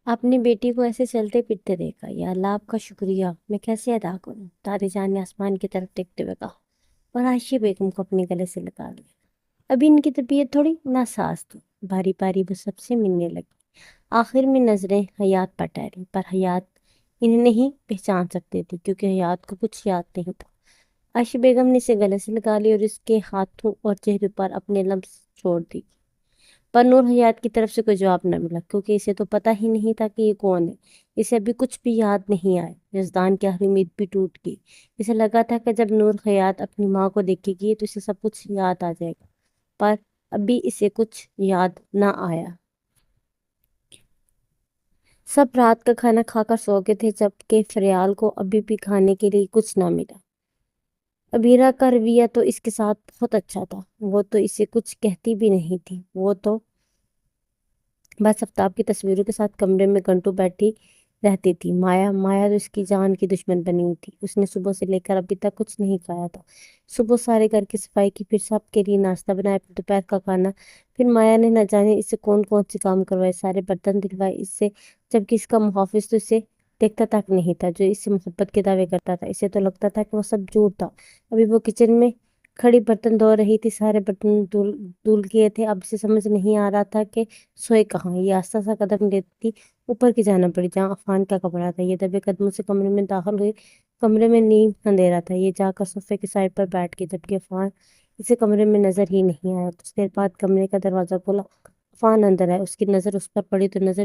اپنی بیٹی کو ایسے چلتے پھرتے دیکھا، یا اللہ آپ کا شکریہ، میں کیسے ادا کروں؟ دادی جان نے آسمان کی طرف دیکھتے ہوئے کہا، اور عائشہ بیگم کو اپنے گلے سے لگا لیا۔ ابھی ان کی طبیعت تھوڑی ناساز تھی، باری باری وہ سب سے ملنے لگی۔ آخر میں نظریں حیات پر ٹھہری، پر حیات انہیں نہیں پہچان سکتے تھے کیونکہ حیات کو کچھ یاد نہیں تھا۔ عائشہ بیگم نے اسے گلے سے لگا لی اور اس کے ہاتھوں اور چہرے پر اپنے لمس چھوڑ دی، پر نور حیات کی طرف سے کوئی جواب نہ ملا کیونکہ اسے تو پتہ ہی نہیں تھا کہ یہ کون ہے۔ اسے ابھی کچھ بھی یاد نہیں آیا۔ یزدان کی ہر امید بھی ٹوٹ گئی۔ اسے لگا تھا کہ جب نور حیات اپنی ماں کو دیکھے گی تو اسے سب کچھ یاد آ جائے گا، پر ابھی اسے کچھ یاد نہ آیا۔ سب رات کا کھانا کھا کر سو گئے تھے جبکہ فریال کو ابھی بھی کھانے کے لیے کچھ نہ ملا۔ ابیرہ کا رویہ تو اس کے ساتھ بہت اچھا تھا، وہ تو اسے کچھ کہتی بھی نہیں تھی، وہ تو بس آفتاب کی تصویروں کے ساتھ کمرے میں گھنٹوں بیٹھی رہتی تھی۔ مایا تو اس کی جان کی دشمن بنی ہوئی تھی۔ اس نے صبح سے لے کر ابھی تک کچھ نہیں کھایا تھا۔ صبح سارے گھر کی صفائی کی، پھر سب کے لیے ناشتہ بنایا، پھر دوپہر کا کھانا، پھر مایا نے نہ جانے اس سے کون کون سے کام کروائے، سارے برتن دلوائے اس سے، جبکہ اس کا محافظ تو اسے دیکھتا تک نہیں تھا جو اس سے محبت کے دعوے کرتا تھا۔ اسے تو لگتا تھا کہ وہ سب جھوٹ تھا۔ ابھی وہ کچن میں کھڑی برتن دھو رہی تھی، سارے برتن دھل گئے تھے۔ اب اسے سمجھ نہیں آ رہا تھا کہ سوئے کہاں۔ یہ آہستہ سا قدم لیتی اوپر کی جانا پڑی جہاں عفان کا کمرہ تھا۔ یہ دبے قدموں سے کمرے میں داخل ہوئی۔ کمرے میں نیم اندھیرا تھا۔ یہ جا کر صوفے کی سائڈ پر بیٹھ گئی جبکہ عفان اسے کمرے میں نظر ہی نہیں آیا۔ کچھ دیر بعد کمرے کا دروازہ کھلا، عفان اندر آیا۔ اس کی نظر اس پر پڑی تو نظر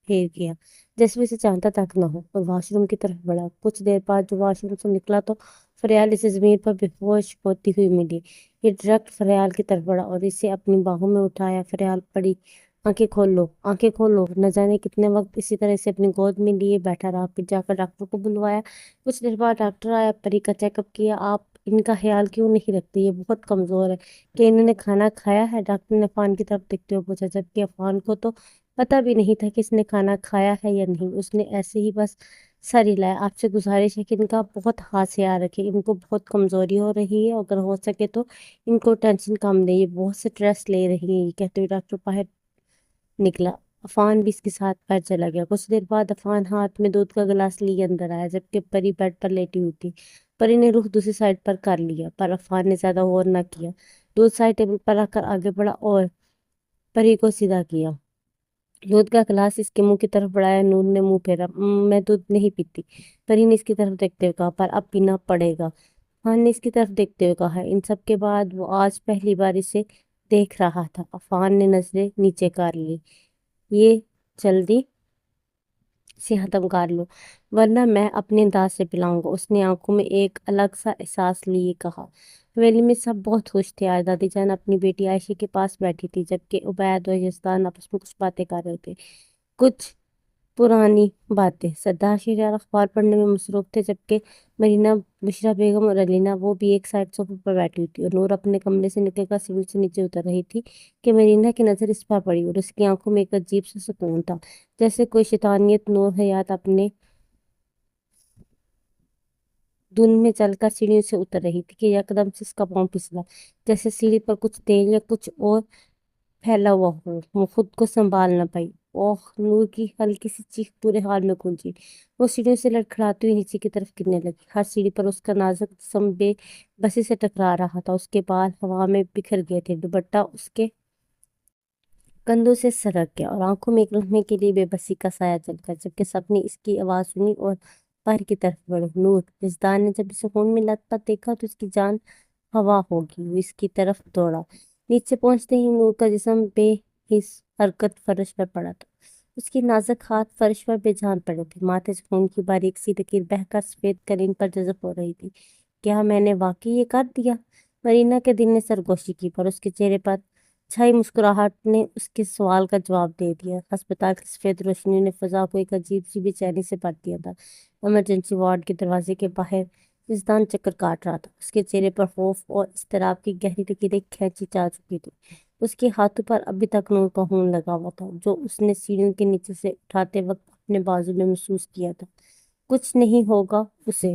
پھیر گیا جیسے وہ اسے چاہتا تک نہ ہو اور واش روم کی طرف بڑھا۔ کچھ دیر بعد جو واش روم سے نکلا تو فریال اسے زمین پر بے ہوش ہوتی ہوئی ملی۔ یہ ڈائریکٹ فریال کی طرف بڑھا اور اسے اپنی باہوں میں اٹھایا۔ فریال پڑی، آنکھیں کھول لو، آنکھیں کھول لو۔ نہ جانے کتنے وقت اسی طرح اسے اپنی گود میں لیے بیٹھا رہا، پھر جا کر ڈاکٹر کو بلوایا۔ کچھ دیر بعد ڈاکٹر آیا، پری کا چیک اپ کیا۔ آپ ان کا خیال کیوں نہیں رکھتے؟ یہ بہت کمزور ہے۔ کہ انہوں نے کھانا کھایا ہے؟ ڈاکٹر نے عفان کی طرف دیکھتے ہوئے پوچھا، جبکہ عفان کو تو پتہ بھی نہیں تھا کہ اس نے کھانا کھایا ہے یا نہیں۔ اس نے ایسے ہی بس سر ہلایا۔ آپ سے گزارش ہے کہ ان کا بہت خاص خیال رکھیں، ان کو بہت کمزوری ہو رہی ہے، اگر ہو سکے تو ان کو ٹینشن کم دیں، یہ بہت سٹریس لے رہی ہیں۔ یہ کہتے ہوئے ڈاکٹر باہر نکلا۔ عفان بھی اس کے ساتھ باہر چلا گیا۔ کچھ دیر بعد عفان ہاتھ میں دودھ کا گلاس لیے اندر آیا جبکہ پری بیڈ پر لیٹی ہوئی تھی۔ پری نے رخ دوسری سائڈ پر کر لیا، پر عفان نے زیادہ غور نہ کیا۔ دودھ سائڈ ٹیبل پر رکھ کر آگے بڑھا اور پری کو سیدھا کیا۔ دودھ کا گلاس اس کے منہ کی طرف بڑھایا۔ نور نے منہ پھیرا۔ میں دودھ نہیں پیتی، پری نے اس کی طرف دیکھتے ہوئے کہا، پر اب پینا پڑے گا، عفان نے اس کی طرف دیکھتے ہوئے کہا۔ ان سب کے بعد وہ آج پہلی بار اسے دیکھ رہا تھا۔ عفان نے نظریں نیچے کر لی۔ یہ جلدی سے ختم کر لو ورنہ میں اپنے دانت سے پلاؤں گا، اس نے آنکھوں میں ایک الگ سا احساس لیے کہا۔ حویلی میں سب بہت خوش تھے۔ آج دادی جان اپنی بیٹی عائشہ کے پاس بیٹھی تھی جبکہ عبید اور یزدان آپس میں کچھ باتیں کر رہے تھے، کچھ پرانی باتیں۔ سردار شہریار اخبار پڑھنے میں مصروف تھے جبکہ مرینہ، بشرا بیگم اور علینا وہ بھی ایک سائڈ صوفے پر بیٹھی ہوئی تھی، اور نور اپنے کمرے سے نکل کر سیڑھی سے نیچے اتر رہی تھی کہ مرینہ کی نظر اس پر پڑی اور اس کی آنکھوں میں ایک عجیب سا سکون تھا، جیسے کوئی شیطانیت۔ نور حیات اپنے دھن میں چل کر سیڑھیوں سے اتر رہی تھی کہ یکدم سے اس کا پاؤں پھسلا، جیسے سیڑھی پر کچھ تیل یا کچھ اور پھیلا ہوا ہو۔ وہ خود کو سنبھال نہ پائی۔ اوہ! نور کی ہلکی سی چیخ پورے حال میں گونجی۔ وہ سیڑھیوں سے لڑکھڑاتی ہوئی نیچے کی طرف گرنے لگی۔ ہر سیڑھی پر اس کا نازک جسم بے بسی سے ٹکرا رہا تھا۔ اس کے بال ہوا میں بکھر گئے تھے، دوپٹہ اس کے کندھوں سے سرک گیا اور آنکھوں میں ایک لمحے کے لیے بے بسی کا سایہ چل گیا جبکہ سب نے اس کی آواز سنی اور باہر کی طرف بڑھے۔ نور! یزدان نے جب اسے خون میں لت پت دیکھا تو اس کی جان ہوا ہوگی، وہ اس کی طرف دوڑا۔ نیچے پہنچتے ہی نور کا جسم بے حس حرکت فرش پر پڑا تھا۔ اس کے نازک ہاتھ فرش پر بے جان پڑے تھے، ماتھے سے خون کی باریک سی لکیر بہہ کر سفید قالین پر جذب ہو رہی تھی۔ کیا میں نے واقعی یہ کر دیا؟ مرینا کے دل نے سرگوشی کی، پر اس کے چہرے پر چھائی مسکراہٹ نے اس کے سوال کا جواب دے دیا۔ ہسپتال کی سفید روشنی نے فضا کو ایک عجیب سی بے چینی سے بھر دیا تھا۔ ایمرجنسی وارڈ کے دروازے کے باہر یزدان چکر کاٹ رہا تھا۔ اس کے چہرے پر خوف اور اضطراب کی گہری لکیریں کھینچی جا چکی تھی۔ اس کے ہاتھوں پر ابھی تک نور کا خون لگا ہوا تھا جو اس نے سیڑھیوں کے نیچے سے اٹھاتے وقت اپنے بازو میں محسوس کیا تھا۔ کچھ نہیں ہوگا اسے،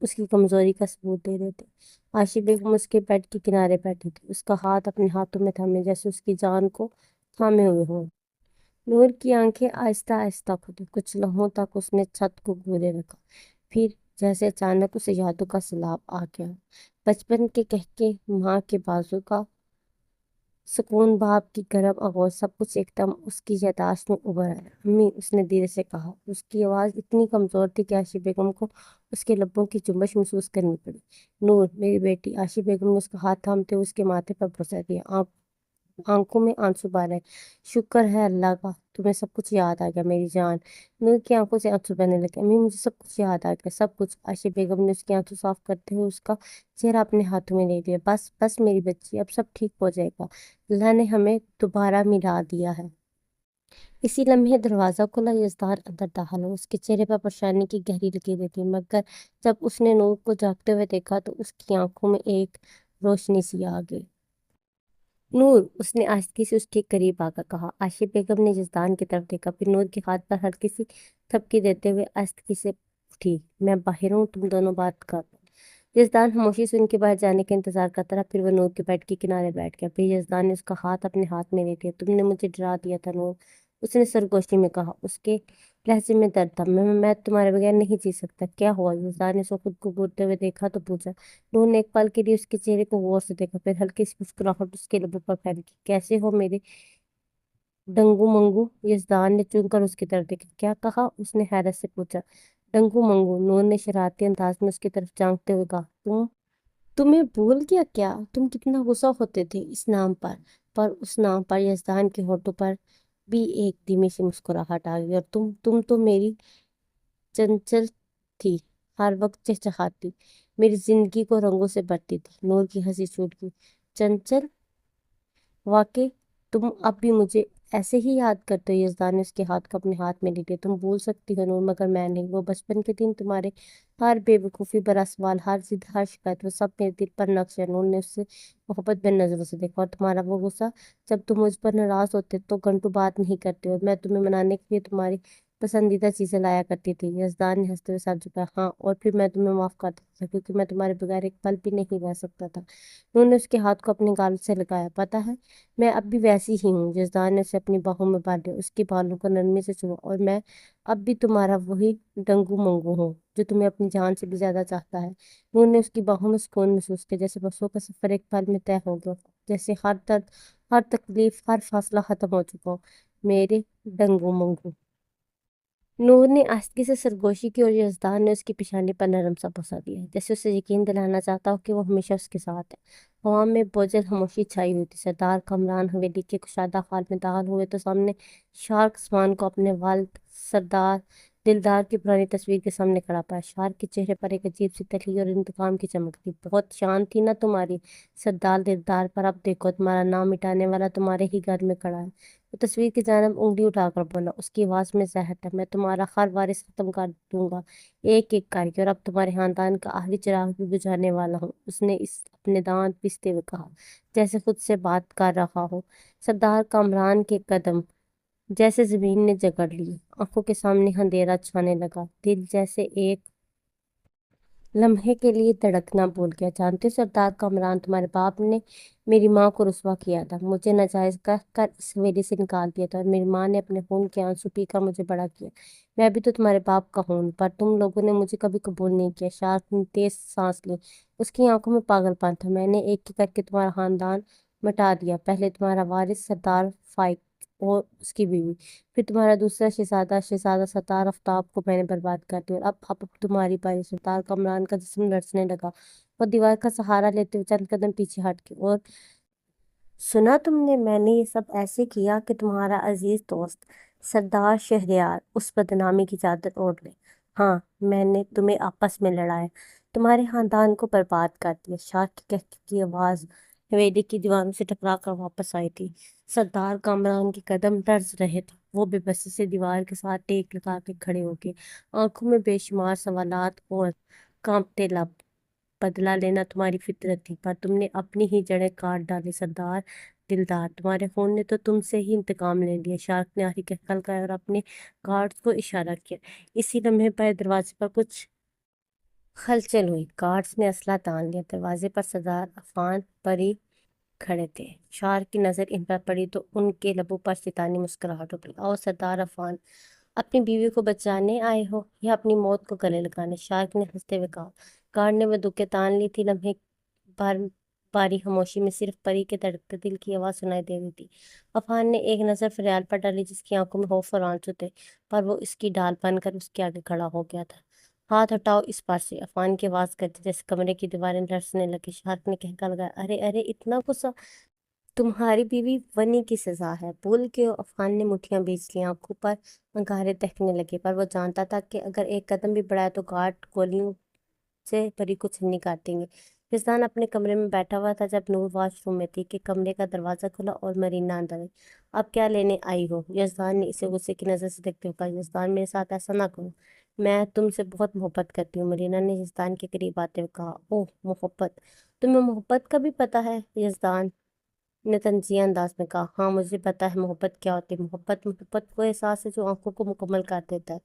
اس کی کمزوری کا ثبوت دے رہے تھے۔ عائشہ بیگم اس کے بیڈ کے کنارے بیٹھی تھی، اس کا ہاتھ اپنے ہاتھوں میں تھامے جیسے اس کی جان کو تھامے ہوئے ہوں۔ نور کی آنکھیں آہستہ آہستہ کھلی، کچھ لمحوں تک اس نے چھت کو گھورے رکھا، پھر جیسے اچانک اسے یادوں کا سیلاب آ گیا۔ بچپن کے کہکے، ماں کے بازو کا سکون، باپ کی گرم آواز، سب کچھ ایک دم اس کی یادداشت میں ابھر آیا۔ امی، اس نے دھیرے سے کہا۔ اس کی آواز اتنی کمزور تھی کہ عائشہ بیگم کو اس کے لبوں کی جنبش محسوس کرنی پڑی۔ نور، میری بیٹی۔ عائشہ بیگم نے اس کا ہاتھ تھامتے ہوئے اس کے ماتھے پر بوسہ دیا، آنکھوں میں آنسو بھر آئے۔ شکر ہے اللہ کا، تمہیں سب کچھ یاد آ گیا میری جان۔ نور کی آنکھوں سے آنسو بہنے لگے۔ امی، مجھے سب کچھ یاد آ گیا، سب کچھ۔ عائشہ بیگم نے اس کی آنسو صاف کرتے ہوئے اس کا چہرہ اپنے ہاتھوں میں لے لیا۔ بس بس میری بچی، اب سب ٹھیک ہو جائے گا، اللہ نے ہمیں دوبارہ ملا دیا ہے۔ اسی لمحے دروازہ کھلا، یزدان اندر داخل ہوا۔ اس کے چہرے پر پریشانی کی گہری لکیریں تھیں، مگر جب اس نے نور کو جاگتے ہوئے دیکھا تو اس کی آنکھوں میں ایک روشنی سی آ گئی۔ نور، اس نے آہستگی سے اس کے قریب آ کر کہا۔ عائشہ بیگم نے یزدان کی طرف دیکھا، پھر نور کے ہاتھ پر ہلکی سی تھپکی دیتے ہوئے آہستگی سے اٹھی۔ میں باہر ہوں، تم دونوں بات کر لو۔ یزدان خاموشی سے ان کے باہر جانے کا انتظار کرتا رہا، پھر وہ نور کے بیڈ کے کنارے بیٹھ گیا۔ پھر یزدان نے اس کا ہاتھ اپنے ہاتھ میں لے لیا۔ تم نے مجھے ڈرا دیا تھا نور، اس نے سرگوشی میں کہا۔ اس کے لہجے میں درد تھا۔ میں تمہارے بغیر نہیں جی سکتا۔ کیا ہوا؟ یزدان نے اس کو خود کو گھورتے ہوئے دیکھا تو پوچھا۔ نور نے ایک پل کے لیے اس کے چہرے کو غور سے دیکھا، پھر ہلکی سی مسکراہٹ اس کے لبوں پر پھیلی۔ کیسے ہو میرے ڈنگو منگو؟ یزدان نے چن کر اس کی طرف دیکھا۔ کیا کہا؟ اس نے حیرت سے پوچھا۔ ڈنگو منگو، نور نے شرارتی انداز میں اس کی طرف جھانکتے ہوئے کہا۔ تمہیں بھول گیا کیا؟ تم کتنا غصہ ہوتے تھے اس نام پر اس نام پر یزدان کے ہونٹوں پر بھی ایک دھیمی سی مسکراہٹ آ گئی۔ اور تم تو میری چنچل تھی، ہر وقت چہچہاتی، میری زندگی کو رنگوں سے بھرتی تھی۔ نور کی ہنسی چھوٹ گئی۔ چنچل؟ واقعی تم اب بھی مجھے ایسے ہی یاد کرتے ہو؟ یزدان نے اس کے ہاتھ کو اپنے ہاتھ میں لے لیا۔ تم بھول سکتی ہو نور، مگر میں نہیں۔ وہ بچپن کے دن، تمہارے ہر بے وقوفی برا سوال، ہر ضد، ہر شکایت، وہ سب میرے دل پر نقش ہے۔ نور نے اس سے محبت بھری نظروں سے دیکھا۔ اور تمہارا وہ غصہ، جب تم مجھ پر ناراض ہوتے تو گھنٹوں بات نہیں کرتے، اور میں تمہیں منانے کے لیے تمہاری پسندیدہ چیزیں لایا کرتی تھی۔ یزدان نے ہنستے ہوئے سر جھکایا۔ ہاں، اور پھر میں تمہیں معاف کر دیتا تھا، کیونکہ میں تمہارے بغیر ایک پل بھی نہیں رہ سکتا تھا۔ نور نے اس کے ہاتھ کو اپنے گال سے لگایا۔ پتہ ہے، میں اب بھی ویسی ہی ہوں۔ یزدان نے اسے اپنی باہوں میں بھر لیا، اس کے بالوں کو نرمی سے چوما۔ اور میں اب بھی تمہارا وہی ڈنگو منگو ہوں جو تمہیں اپنی جان سے بھی زیادہ چاہتا ہے۔ نور نے اس کی باہوں میں سکون محسوس کیا، جیسے برسوں کا سفر ایک پل میں طے ہو گیا، جیسے ہر درد، ہر تکلیف، ہر فاصلہ ختم ہو چکا ہو۔ میرے ڈنگو منگو، نور نے آہستگی سے سرگوشی کی، اور یزدان نے اس کی پیشانی پر نرم سا بوسہ دیا، جیسے اسے یقین دلانا چاہتا ہو کہ وہ ہمیشہ اس کے ساتھ ہے۔ ہوا میں بوجھل خاموشی چھائی ہوئی تھی۔ سردار کامران حویلی کے کشادہ حال میں داخل ہوئے تو سامنے شارک سوان کو اپنے والد سردار دلدار کی پرانی تصویر کے سامنے کھڑا پایا۔ شارک کے چہرے پر ایک عجیب سی تلخی اور انتقام کی چمک تھی۔ بہت شان تھی نا تمہاری سردار دلدار، پر اب دیکھو، تمہارا نام مٹانے والا تمہارے ہی گھر میں کھڑا ہے۔ وہ تصویر کی جانب انگلی اٹھا کر بولا، اس کی آواز میں زہر تھا۔ میں تمہارا ہر وارث ختم کر دوں گا، ایک ایک کر کے، اور اب تمہارے خاندان کا آخری چراغ بھی بجھانے والا ہوں۔ اس نے اپنے دانت پیستے ہوئے کہا، جیسے خود سے بات کر رہا ہو۔ سردار کامران کے قدم جیسے زمین نے جکڑ لیے، آنکھوں کے سامنے اندھیرا چھانے لگا، دل جیسے ایک لمحے کے لیے دھڑکنا بھول گیا۔ جانتے ہو سردار کامران، تمہارے باپ نے میری ماں کو رسوا کیا تھا، مجھے ناجائز کہہ کر اس حویلی سے نکال دیا تھا، اور میری ماں نے اپنے خون کے آنسو پی کر مجھے بڑا کیا۔ میں بھی تو تمہارے باپ کا ہوں، پر تم لوگوں نے مجھے کبھی قبول نہیں کیا۔ شارک نے تیز سانس لی، اس کی آنکھوں میں پاگل پن تھا۔ میں نے ایک ایک کر کے تمہارا خاندان مٹا دیا، پہلے تمہارا وارث سردار فائق اور اس کی بیوی، پھر تمہارا دوسرا شہزادہ شہزادہ ستار آفتاب کو میں نے برباد کر دیا، اور اب تمہاری باری۔ سردار کامران کا جسم لرزنے لگا، وہ دیوار کا سہارا لیتے ہوئے چند قدم پیچھے ہٹ کے، اور سنا تم نے، میں نے یہ سب ایسے کیا کہ تمہارا عزیز دوست سردار شہریار اس بدنامی کی چادر اوڑھ لے۔ ہاں، میں نے تمہیں آپس میں لڑایا، تمہارے خاندان کو برباد کر دیا۔ شارک کی کی آواز حویلی کی دیواروں سے ٹکرا کر واپس آئی تھی۔ سردار کامران کے قدم لرز رہے تھے، وہ بے بسی سے دیوار کے ساتھ ٹیک لگا کے کھڑے ہو گئے، آنکھوں میں بے شمار سوالات اور کانپتے لب۔ بدلہ لینا تمہاری فطرت تھی، پر تم نے اپنی ہی جڑیں کاٹ ڈالی سردار دلدار، تمہارے خون نے تو تم سے ہی انتقام لے لیا۔ شارک نے آخری کہکل کہا اور اپنے گارڈز کو اشارہ کیا۔ اسی لمحے پر دروازے پر کچھ ہلچل ہوئی، گارڈز نے اسلحہ تان لیا، دروازے پر سردار عفان پری کھڑے تھے۔ شارک کی نظر ان پر پڑی تو ان کے لبوں پر شیطانی مسکراہٹ ابھری۔ آؤ سردار عفان، اپنی بیوی کو بچانے آئے ہو یا اپنی موت کو گلے لگانے؟ شارک نے ہنستے ہوئے کہا۔ گارڈ نے بندوقیں تان لی تھی، لمحے بار باری خاموشی میں صرف پری کے دھڑکتے دل کی آواز سنائی دے رہی تھی۔ عفان نے ایک نظر فریال پر ڈالی جس کی آنکھوں میں خوف اور آنسو تھے، پر وہ اس کی ڈھال بن کر اس کے آگے کھڑا ہو گیا تھا۔ ہاتھ ہٹاؤ اس پار سے، عفان کی آواز کرتی جیسے کمرے کی دیواریں لرزنے لگی۔ شارک نے کہکا لگایا، ارے ارے اتنا غصہ؟ تمہاری بیوی ونی کی سزا ہے، بھول کے عفان نے مٹھیاں بیچ لی، آنکھوں پر انگارے دہکنے لگے، پر وہ جانتا تھا کہ اگر ایک قدم بھی بڑھایا تو گارڈ گولیوں سے پری کو چھلنی کاٹ دیں گے۔ یزدان اپنے کمرے میں بیٹھا ہوا تھا جب نور واش روم میں تھی کہ کمرے کا دروازہ کھلا اور مرینا اندر آئی۔ اب کیا لینے آئی ہو؟ یزدان نے اسے غصے کی نظر سے دیکھتے ہوئے کہا۔ یزدان، میرے ساتھ ایسا نہ کرو، میں تم سے بہت محبت کرتی ہوں، مرینا نے یزدان کے قریب آتے ہوئے کہا۔ اوہ محبت، تمہیں محبت کا بھی پتہ ہے؟ یزدان نے طنزیہ انداز میں کہا۔ ہاں مجھے پتا ہے محبت کیا ہوتی ہے۔ محبت وہ احساس ہے جو آنکھوں کو مکمل کر دیتا ہے،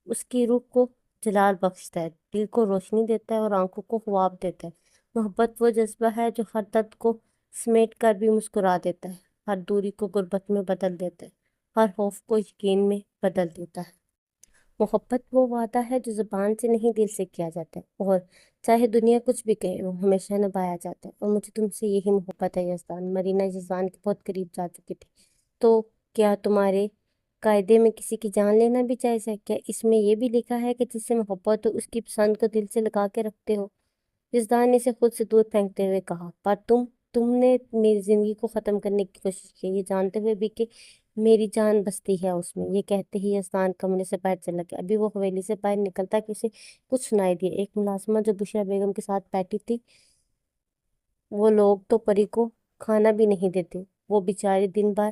اس کی روح کو جلال بخشتا ہے، دل کو روشنی دیتا ہے اور آنکھوں کو خواب دیتا ہے۔ محبت وہ جذبہ ہے جو ہر درد کو سمیٹ کر بھی مسکرا دیتا ہے، ہر دوری کو غربت میں بدل دیتا ہے، ہر خوف کو یقین میں بدل دیتا ہے۔ محبت وہ وعدہ ہے جو زبان سے نہیں دل سے کیا جاتا ہے، اور چاہے دنیا کچھ بھی کہے وہ ہمیشہ نبھایا جاتا ہے، اور مجھے تم سے یہی محبت ہے یزدان۔ مرینا یزدان کے بہت قریب جا چکی تھی۔ تو کیا تمہارے قاعدے میں کسی کی جان لینا بھی جائز ہے؟ کیا اس میں یہ بھی لکھا ہے کہ جس سے محبت ہو اس کی پسند کو دل سے لگا کے رکھتے ہو؟ یزدان نے اسے خود سے دور پھینکتے ہوئے کہا۔ پر تم نے میری زندگی کو ختم کرنے کی کوشش کی، یہ جانتے ہوئے بھی کہ میری جان بستی ہے اس میں۔ یہ کہتے ہی یزدان کمرے سے باہر چلا گیا۔ ابھی وہ حویلی سے باہر نکلتا کہ اسے کچھ سنائی دیا۔ ایک ملازمہ جو بشرا بیگم کے ساتھ بیٹھی تھی، وہ لوگ تو پری کو کھانا بھی نہیں دیتے، وہ بیچاری دن بھر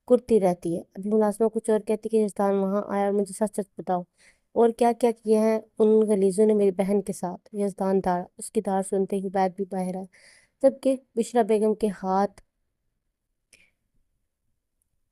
کرتی رہتی ہے۔ ابھی ملازمہ کچھ اور کہتی کہ یزدان وہاں آیا اور مجھے سچ سچ بتاؤ، اور کیا کیا کیا ہے ان غلیظوں نے میری بہن کے ساتھ؟ یزدان داڑا، اس کی داڑ سنتے ہی بیت بھی باہر آیا، جبکہ بشرا بیگم کے ہاتھ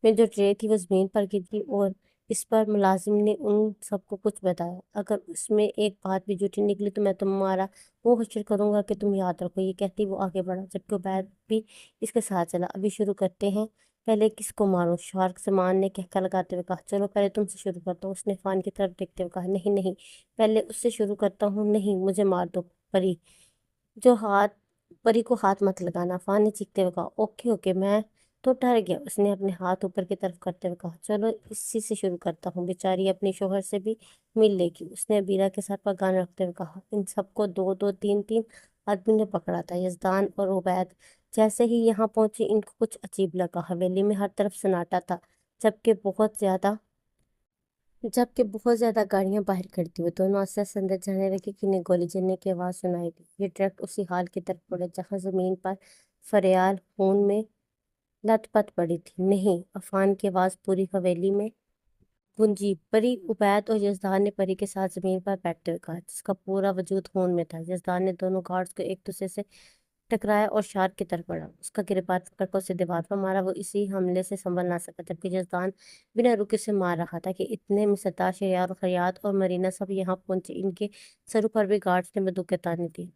میں جو ٹرے تھی وہ زمین پر گر گئی، اور اس پر ملازم نے ان سب کو کچھ بتایا۔ اگر اس میں ایک بات بھی جھوٹی نکلی تو میں تمہارا منہ حشر کروں گا کہ تم یاد رکھو۔ یہ کہتی وہ آگے بڑھا، جبکہ عبید بھی اس کے ساتھ چلا۔ ابھی شروع کرتے ہیں، پہلے کس کو ماروں؟ شارک سمان نے کہکا لگاتے ہوئے کہا۔ چلو پہلے تم سے شروع کرتا ہوں، اس نے عفان کی طرف دیکھتے ہوئے کہا۔ نہیں نہیں، پہلے اس سے شروع کرتا ہوں۔ نہیں، مجھے مار دو پری، جو ہاتھ پری کو ہاتھ مت لگانا، عفان نے چیختے ہوئے کہا۔ اوکے اوکے، میں تو ڈر گیا، اس نے اپنے ہاتھ اوپر کی طرف کرتے ہوئے کہا۔ چلو اسی سے شروع کرتا ہوں، بیچاری اپنی شوہر سے بھی مل لے گی، اس نے ابیرہ کے سر پر گان رکھتے ہوئے کہا۔ ان سب کو دو دو تین تین آدمی نے پکڑا تھا۔ یزدان اور عبید جیسے ہی یہاں پہنچے ان کو کچھ عجیب لگا۔ حویلی میں ہر طرف سناٹا تھا، جبکہ بہت زیادہ گاڑیاں باہر کھڑی ہوئی۔ دونوں آہستہ آہستہ اندر جانے لگے کہ انہیں گولی چلنے کی آواز سنائی دی۔ یہ ٹرک اسی حال کی طرف مڑے جہاں زمین پر فریال خون میں لت پت پڑی تھی۔ نہیں، عفان کی آواز پوری حویلی میں گونجی۔ پری! عبید اور یزدان نے پری کے ساتھ زمین پر بیٹھتے ہوئے کہا، جس کا پورا وجود خون میں تھا۔ یزدان نے دونوں گارڈز کو ایک دوسرے سے ٹکرایا اور شارک کی طرف بڑھا، اس کا گریبان پکڑ کر اسے دیوار پر مارا۔ وہ اسی حملے سے سنبھل نہ سکا، جبکہ یزدان بنا رکے اسے مار رہا تھا کہ اتنے میں سردار شہریار اور خیاط اور مرینا سب یہاں پہنچے۔ ان کے سروں پر بھی گارڈز نے بندوقیں تانی تھیں۔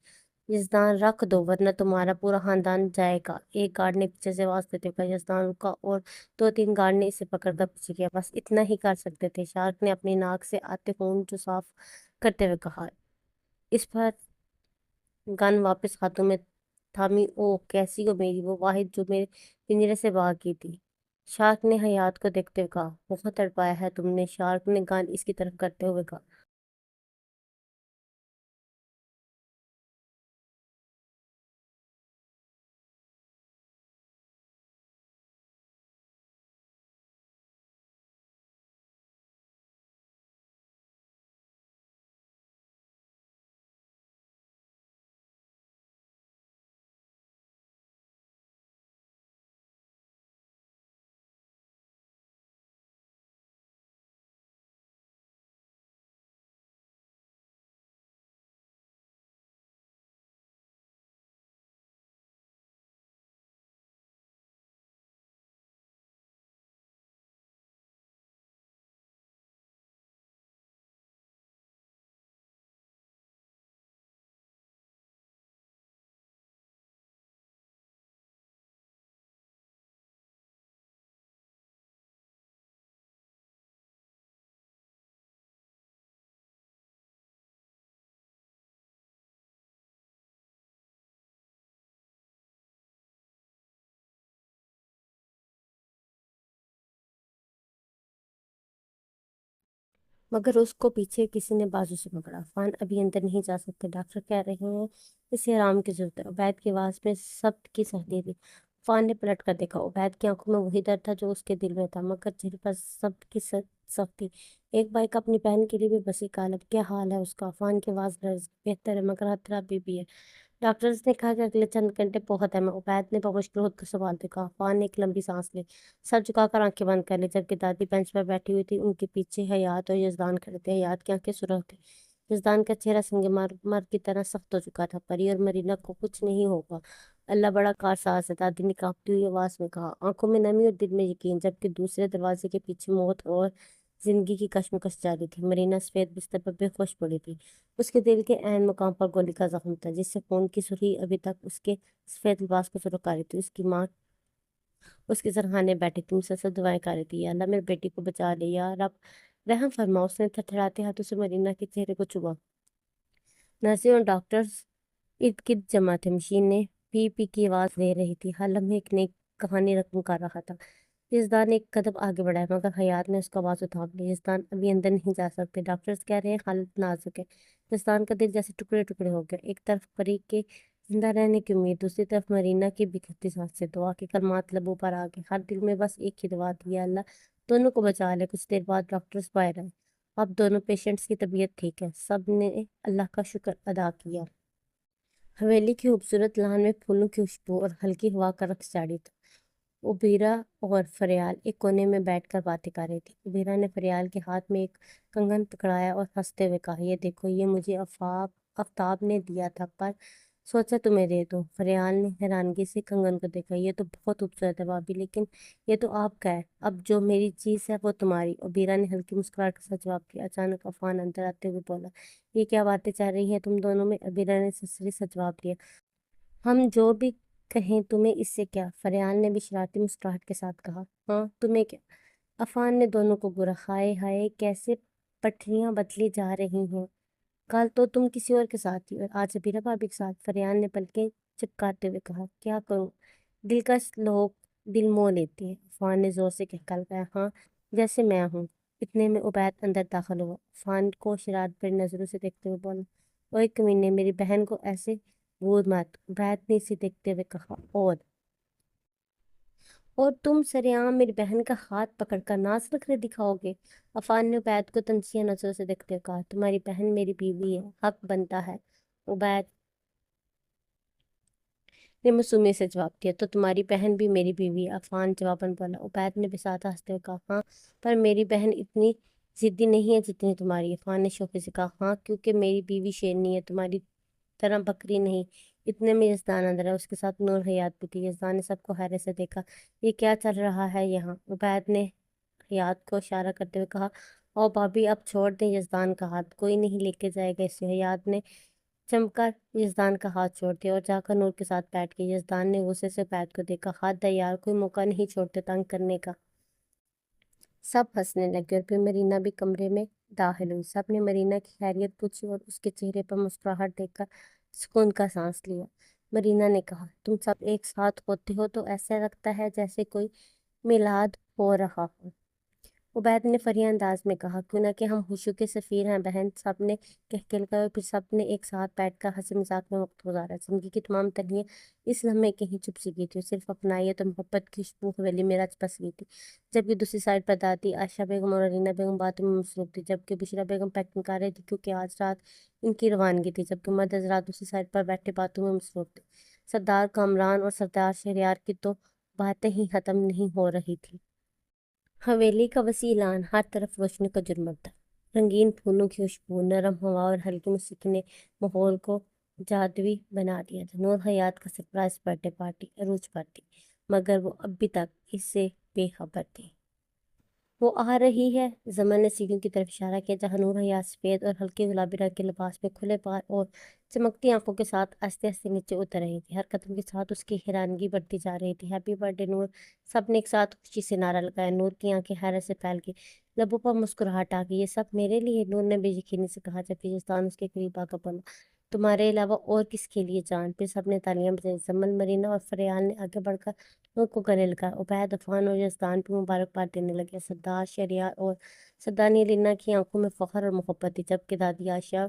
یزدان رکھ دو ورنہ تمہارا پورا خاندان جائے گا، ایک گارڈ نے پیچھے سے آواز دیتے ہوئے کہا۔ یزدان رکا اور دو تین گارڈ نے اسے پکڑ کر پیچھے کیا۔ بس اتنا ہی کر سکتے تھے، شارک نے اپنی ناک سے آتے خون کو صاف کرتے ہوئے کہا۔ اس پر گن واپس ہاتھوں میں تھامی۔ اوہ کیسی ہو میری وہ واحد جو میرے پنجرے سے بھاگ گئی تھی؟ شارک نے حیات کو دیکھتے ہوئے کہا۔ بہت تڑپایا ہے تم نے، شارک نے گن اس کی طرف کرتے ہوئے کہا۔ مگر اس کو پیچھے کسی نے بازو سے پکڑا۔ عفان ابھی اندر نہیں جا سکتے، ڈاکٹر کہہ رہے ہیں اسے آرام کی ضرورت ہے۔ عبید کی آواز میں سخت کی سختی تھی۔ عفان نے پلٹ کر دیکھا، عبید کی آنکھوں میں وہی درد تھا جو اس کے دل میں تھا، مگر چہرے پر سخت کی سختی۔ ایک بھائی کا اپنی بہن کے لیے بھی بسی کالب، کیا حال ہے اس کا؟ عفان کی آواز لرز گئی۔ بہتر ہے مگر خطرہ ابھی بھی ہے۔ ڈاکٹرز نے کہا کہ اگلے چند گھنٹے بہت اہم ہے۔ عبید نے بمشکل خود کو سنبھالتے کہا۔ عفان نے ایک لمبی سانس لی، سر جھکا کر آنکھیں بند کر لی، جبکہ دادی بینچ پر بیٹھی ہوئی تھی۔ ان کے پیچھے حیات اور یزدان کھڑے تھے۔ حیات کی آنکھیں سرخ تھیں، یزدان کا چہرہ سنگ مر کی طرح سخت ہو چکا تھا۔ پری اور مرینا کو کچھ نہیں ہوگا، اللہ بڑا کارساز ہے، دادی نے کانپتی ہوئی آواز میں کہا، آنکھوں میں نمی اور دل میں یقین۔ جبکہ دوسرے دروازے کے پیچھے موت اور زندگی کی کشمکش جاری تھی۔ مرینا سفید بستر پر بے ہوش پڑی تھی، اس کے دل کے عین مقام پر گولی کا زخم تھا، جس سے خون کی سرخی ابھی تک اس کے سفید لباس کو سرخ کر رہی تھی۔ اس کی ماں اس کے سرہانے بیٹھی تھی، مسلسل دعائیں کر رہی تھی، یا اللہ میرے بیٹی کو بچا لے، یا رب رحم فرما۔ اس نے تھرتھراتے ہاتھوں سے مرینا کے چہرے کو چھوا۔ نرسیں اور ڈاکٹرز ارد گرد جمع تھے، مشین نے پی پی کی آواز دے رہی تھی، ہر لمحے ایک نئی کہانی رقم کر رہا تھا۔ یزدان نے ایک قدم آگے بڑھایا، مگر حیات نے اس کا آواز تھام لی۔ یزدان ابھی اندر نہیں جا سکتے، ڈاکٹرز کہہ رہے ہیں حالت نازک ہے۔ یزدان کا دل جیسے ٹکڑے ٹکڑے ہو گیا، ایک طرف پری کے زندہ رہنے کی امید، دوسری طرف مرینا کی بکھرتی سانسیں۔ دعا کے کلمات لبوں پر آ گئے، ہر دل میں بس ایک ہی دعا تھی، یا اللہ دونوں کو بچا لے۔ کچھ دیر بعد ڈاکٹرز باہر آئے، اب دونوں پیشنٹس کی طبیعت ٹھیک ہے، سب نے اللہ کا شکر ادا کیا۔ حویلی کی خوبصورت لان میں پھولوں کی خوشبو اور ہلکی ہوا کا رقص جاری تھا۔ عبیرہ اور فریال ایک کونے میں بیٹھ کر باتیں کر رہی تھی۔ عبیرہ نے فریال کے ہاتھ میں ایک کنگن پکڑایا اور ہنستے ہوئے کہا، یہ دیکھو، یہ مجھے آفتاب نے دیا تھا، پر سوچا تمہیں دے دوں۔ فریال نے حیرانگی سے کنگن کو دیکھا، یہ تو بہت خوبصورت ہے بھابھی، لیکن یہ تو آپ کا ہے، اب جو میری چیز ہے وہ تمہاری۔ عبیرہ نے ہلکی مسکراہٹ کے ساتھ جواب دیا۔ اچانک عفان اندر آتے ہوئے بولا، یہ کیا باتیں چل رہی ہیں تم دونوں میں؟ عبیرہ نے سرسری سے جواب دیا، ہم جو بھی کہیں تمہیں اس سے کیا؟ فریال نے بھی شرارتی مسکراہٹ کے ساتھ کہا، ہاں تمہیں کیا؟ عفان نے دونوں کو گورا، ہائے ہائے کیسے پٹریاں بدلی جا رہی ہیں، کل تو تم کسی اور کے ساتھ تھی اور آج عبیرہ بھابھی کے ساتھ۔ فریال نے پلکیں چپکاتے ہوئے کہا، کیا کروں، دلکش لوگ دل موہ لیتے ہیں۔ عفان نے زور سے کہا، ہاں جیسے میں ہوں۔ اتنے میں عبید اندر داخل ہوا، عفان کو شرارت بھری نظروں سے دیکھتے ہوئے بولا، اوئے کمینے، میری بہن کو ایسے گود مت۔ عبید نے اسے دیکھتے ہوئے کہا، اور تم سرعام میری بہن کا ہاتھ پکڑ کر ناز نخرے دکھاؤ گے؟ عفان نے عبید کو تنزیہ نظروں سے دیکھتے ہوئے کہا، تمہاری بہن میری بیوی ہے، حق بنتا ہے۔ عبید نے معصومیت سے جواب دیا، تو تمہاری بہن بھی میری بیوی ہے، عفان جواباً بولا۔ عبید نے بساطا ہنستے ہوئے کہا، ہاں پر میری بہن اتنی ضدی نہیں ہے جتنی تمہاری۔ عفان نے شوخی سے کہا، ہاں کیونکہ میری بیوی شیرنی ہے، تمہاری طرح بکری نہیں۔ اتنے میں یزدان اندر ہے، اس کے ساتھ نور حیات بھی تھی۔ یزدان نے سب کو حیرت سے دیکھا، یہ کیا چل رہا ہے یہاں؟ عبید نے حیات کو اشارہ کرتے ہوئے کہا، او بھابھی اب چھوڑ دیں یزدان کا ہاتھ، کوئی نہیں لے کے جائے گا اسے۔ حیات نے چمک کر یزدان کا ہاتھ چھوڑ دیا اور جا کر نور کے ساتھ بیٹھ گئی۔ یزدان نے غصے سے عبید کو دیکھا، ہاتھ دے یار، کوئی موقع نہیں چھوڑتے تنگ کرنے کا۔ سب ہنسنے لگے اور پھر مرینا بھی کمرے میں داخل ہوئی۔ سب نے مرینا کی خیریت پوچھی اور اس کے چہرے پر مسکراہٹ دیکھ کر سکون کا سانس لیا۔ مرینا نے کہا، تم سب ایک ساتھ ہوتے ہو تو ایسا لگتا ہے جیسے کوئی میلاد ہو رہا ہو۔ عبید نے فریح انداز میں کہا، کیوں نہ کہ ہم خوشیوں کے سفیر ہیں بہن۔ سب نے کہا اور پھر سب نے ایک ساتھ بیٹھ کر ہنسی مذاق میں وقت گزارا۔ زندگی کی تمام تنہیاں اس لمحے کہیں چھپ سی گئی تھی اور صرف اپنائیت اور محبت کی خوشبو حویلی میں رچ بس گئی تھی۔ جبکہ دوسری سائڈ پر دادی عائشہ بیگم اور علینا بیگم باتوں میں مصروف تھی، جبکہ بشریٰ بیگم پیکنگ کر رہی تھی کیونکہ آج رات ان کی روانگی تھی، جبکہ مرد حضرات دوسری سائڈ پر بیٹھے باتوں میں مصروف تھے۔ سردار کامران اور سردار شہریار کی تو باتیں ہی ختم نہیں ہو رہی تھی۔ حویلی کا وسیع لان، ہر طرف روشنی کا جرمٹ تھا، رنگین پھولوں کی خوشبو، نرم ہوا اور ہلکی موسیقی نے ماحول کو جادوئی بنا دیا تھا۔ نور حیات کا سرپرائز برتھ ڈے پارٹی عروج پر تھی، مگر وہ ابھی تک اس سے بے خبر تھی۔ وہ آ رہی ہے، زمن نے سیڑھیوں کی طرف اشارہ کیا، جہاں نور حیات سفید اور ہلکے گلابی رنگ کے لباس میں کھلے پار اور چمکتی آنکھوں کے ساتھ آہستہ آہستہ نیچے اتر رہی تھی۔ ہر قدم کے ساتھ اس کی حیرانگی بڑھتی جا رہی تھی۔ ہیپی برتھ ڈے نور، سب نے ایک ساتھ خوشی سے نعرہ لگایا۔ نور کی آنکھیں حیرت سے پھیل گئی، لبوں پر مسکراہٹ آ گئی، یہ سب میرے لیے؟ نور نے بے یقینی سے کہا، جبکہ یزدان اس کے قریب آ کر بولا، تمہارے علاوہ اور کس کے لیے جان؟ پھر سب نے تالیاں بجائی۔ زمل، مرینا اور فریال نے آگے بڑھ کر نور کو گلے لگایا۔ عبید، عفان اور یزدان پہ مبارکباد دینے لگے۔ سردار شہریار اور سردارنی لینا کی آنکھوں میں فخر اور محبت تھی، جبکہ دادی عائشہ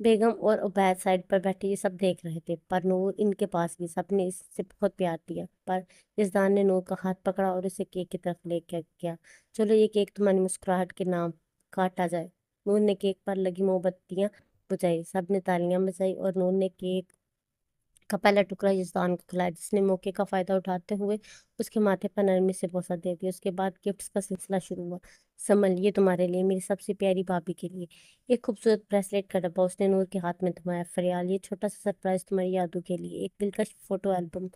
بیگم اور عبید سائڈ پر بیٹھے یہ سب دیکھ رہے تھے۔ پر نور ان کے پاس بھی، سب نے اس سے بہت پیار دیا۔ پر یزدان نے نور کا ہاتھ پکڑا اور اسے کیک کی طرف لے کے گیا۔ چلو یہ کیک تمہاری مسکراہٹ کے نام کاٹا جائے۔ نور نے کیک پر لگی موم بتیاں بجائی، سب نے تالیاں بجائی اور نور نے کیک کا پہلا ٹکڑا یزدان کو کھلایا، جس نے موقع کا فائدہ اٹھاتے ہوئے اس کے ماتھے پر نرمی سے بوسہ دے دیا۔ اس کے بعد گفٹس کا سلسلہ شروع ہوا۔ سمل، یہ تمہارے لیے، میری سب سے پیاری بھابھی کے لیے ایک خوبصورت بریسلیٹ کا ڈبہ اس نے نور کے ہاتھ میں تھمایا۔ فریال، یہ چھوٹا سا سرپرائز تمہاری یادوں کے لیے ایک دلکش فوٹو البم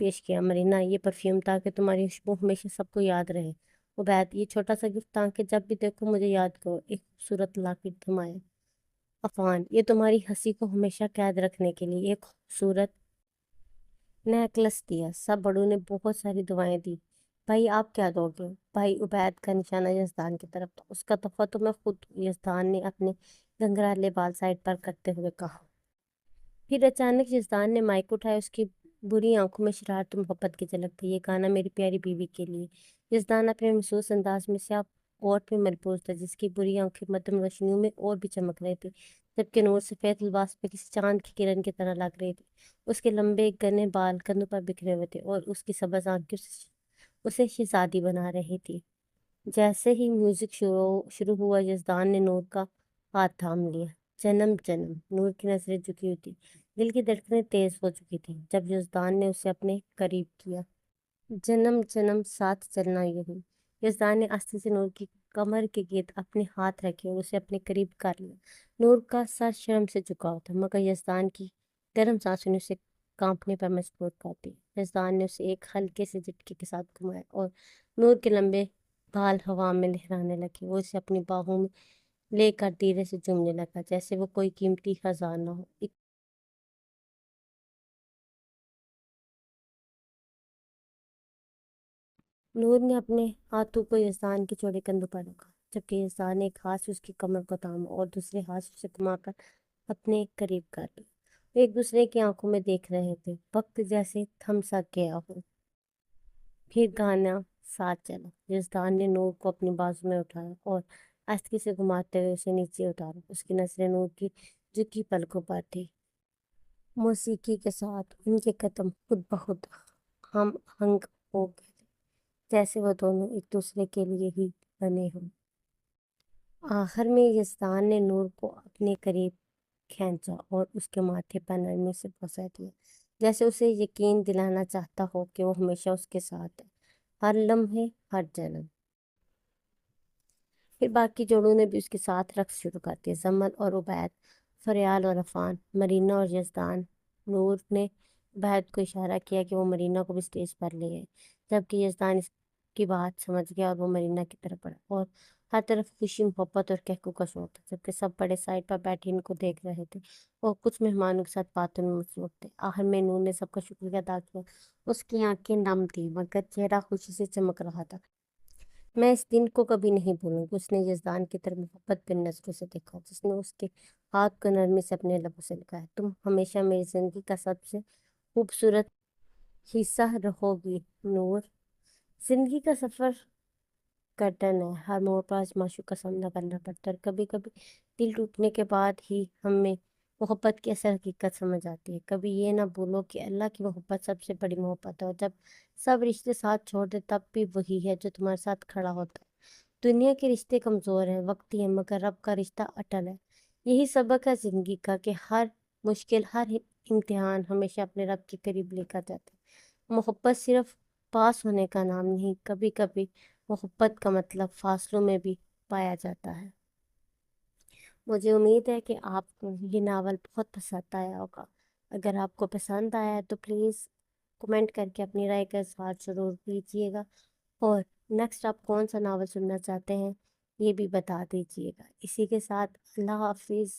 پیش کیا۔ مرینا، یہ پرفیوم تاکہ تمہاری خوشبو ہمیشہ سب کو یاد رہے۔ عبید، یہ چھوٹا سا گفٹ تاکہ جب بھی دیکھو مجھے یاد کرو، ایک خوبصورت لاکٹ تھمایا۔ عفان، یہ تمہاری ہنسی کو ہمیشہ قید رکھنے کے لیے ایک خوبصورت نیکلس دیا۔ سب بڑوں نے بہت ساری دعائیں دی۔ بھائی آپ کیا دو گے؟ بھائی عبید کا نشانہ یزدان کی طرف تھا۔ اس کا تحفہ تو میں خود ہوں، یزدان نے اپنے گنگرالے بال سائڈ پر کرتے ہوئے کہا۔ پھر اچانک یزدان نے مائک اٹھایا، اس کی بری آنکھوں میں شرارت و محبت کی جھلک تھی۔ یہ گانا میری پیاری بیوی کے لیے۔ یزدان اپنے محسوس انداز میں سیاہ کوٹ میں ملبوس تھا، جس کی بری آنکھیں مدھم روشنیوں میں اور بھی چمک رہی تھی، جبکہ نور سفید لباس پہ کسی چاند کی کرن کی طرح لگ رہی تھی۔ اس کے لمبے گھنے بال کندھوں پر بکھرے ہوئے تھے اور اس کی سبز آنکھیں اسے شہزادی بنا رہی تھی۔ جیسے ہی میوزک شروع ہوا، یزدان نے نور کا ہاتھ تھام لیا۔ جنم جنم، نور کی نظریں جھکی ہوئی تھی، دل کی دھڑکنیں تیز ہو چکی تھیں جب یزدان نے اسے اپنے قریب کیا۔ جنم جنم ساتھ چلنا یہی۔ یزدان نے آہستہ سے نور کی کمر کے گرد اپنے ہاتھ رکھے اور اسے اپنے قریب کر لیا۔ نور کا سر شرم سے جھکا ہوا تھا، مگر یزدان کی گرم سانسوں نے اسے کانپنے پر مجبور کر دیا۔ یزدان نے اسے ایک ہلکے سے جھٹکے کے ساتھ گھمایا اور نور کے لمبے بال ہوا میں لہرانے لگے۔ وہ اسے اپنی باہوں میں لے کر دھیرے سے چومنے لگا، جیسے وہ کوئی قیمتی خزانہ ہو۔ نور نے اپنے ہاتھوں کو یزدان کے چوڑے کندھوں پر رکھا، جبکہ یزدان نے ایک ہاتھ سے اس کی کمر کو تھاما اور دوسرے ہاتھ سے اسے گھما کر اپنے قریب کر لیا۔ وہ ایک دوسرے کی آنکھوں میں دیکھ رہے تھے، وقت جیسے تھم سا گیا ہو۔ پھر گانا ساتھ چلا۔ یزدان نے نور کو اپنی بازو میں اٹھایا اور آہستگی سے گھماتے ہوئے اسے نیچے اتارا۔ اس کی نظریں نور کی جھکی پلکوں پر تھی۔ موسیقی کے ساتھ ان کے قدم خود بخود ہم آہنگ ہو گئے تھے، جیسے وہ دونوں ایک دوسرے کے لیے ہی بنے ہوں۔ آخر میں یزدان نے نور کو اپنے قریب کھینچا اور اس کے ماتھے پر نرمی سے بوسہ دیا، جیسے اسے یقین دلانا چاہتا ہو کہ وہ ہمیشہ اس کے ساتھ ہے، ہر لمحے، ہر جنم۔ پھر باقی جوڑوں نے بھی اس کے ساتھ رقص شروع کر دیا۔ زمل اور عبید، فریال اور عفان، مرینا اور یزدان۔ نور نے عبید کو اشارہ کیا کہ وہ مرینا کو بھی سٹیج پر لے آئے، جبکہ یزدان اس کی بات سمجھ گیا اور وہ مرینا کی طرف بڑھا، اور ہر طرف خوشی، محبت اور کہکو کا شور تھا، جبکہ سب بڑے سائڈ پر بیٹھے ان کو دیکھ رہے تھے اور کچھ مہمانوں کے ساتھ باتوں میں مصروف تھے۔ آخر میں نور نے سب کا شکریہ ادا کیا۔ اس کی آنکھیں نم تھیں، مگر چہرہ خوشی سے چمک رہا تھا۔ میں اس دن کو کبھی نہیں بھولوں گی، اس نے یزدان کی طرف محبت بن نظروں سے دیکھا، جس نے اس کے ہاتھ کو نرمی سے اپنے لبوں سے لگایا۔ تم ہمیشہ میری زندگی کا سب سے خوبصورت حصہ رہو گی نور۔ زندگی کا سفر کٹن ہے، ہر موڑ پر آزمائشوں کا سامنا کرنا پڑتا ہے، اور کبھی کبھی دل ٹوٹنے کے بعد ہی ہمیں محبت کی اصل حقیقت سمجھ آتی ہے۔ کبھی یہ نہ بھولو کہ اللہ کی محبت سب سے بڑی محبت ہے، اور جب سب رشتے ساتھ چھوڑ دے تب بھی وہی ہے جو تمہارے ساتھ کھڑا ہوتا ہے۔ دنیا کے رشتے کمزور ہیں، وقتی ہیں، مگر رب کا رشتہ اٹل ہے۔ یہی سبق ہے زندگی کا، کہ ہر مشکل، ہر امتحان ہمیشہ اپنے رب کے قریب لے کر جاتا ہے۔ محبت صرف پاس ہونے کا نام نہیں، کبھی کبھی محبت کا مطلب فاصلوں میں بھی پایا جاتا ہے۔ مجھے امید ہے کہ آپ کو یہ ناول بہت پسند آیا ہوگا۔ اگر آپ کو پسند آیا ہے تو پلیز کمنٹ کر کے اپنی رائے کا اظہار ضرور کیجیے گا، اور نیکسٹ آپ کون سا ناول سننا چاہتے ہیں یہ بھی بتا دیجیے گا۔ اسی کے ساتھ اللہ حافظ۔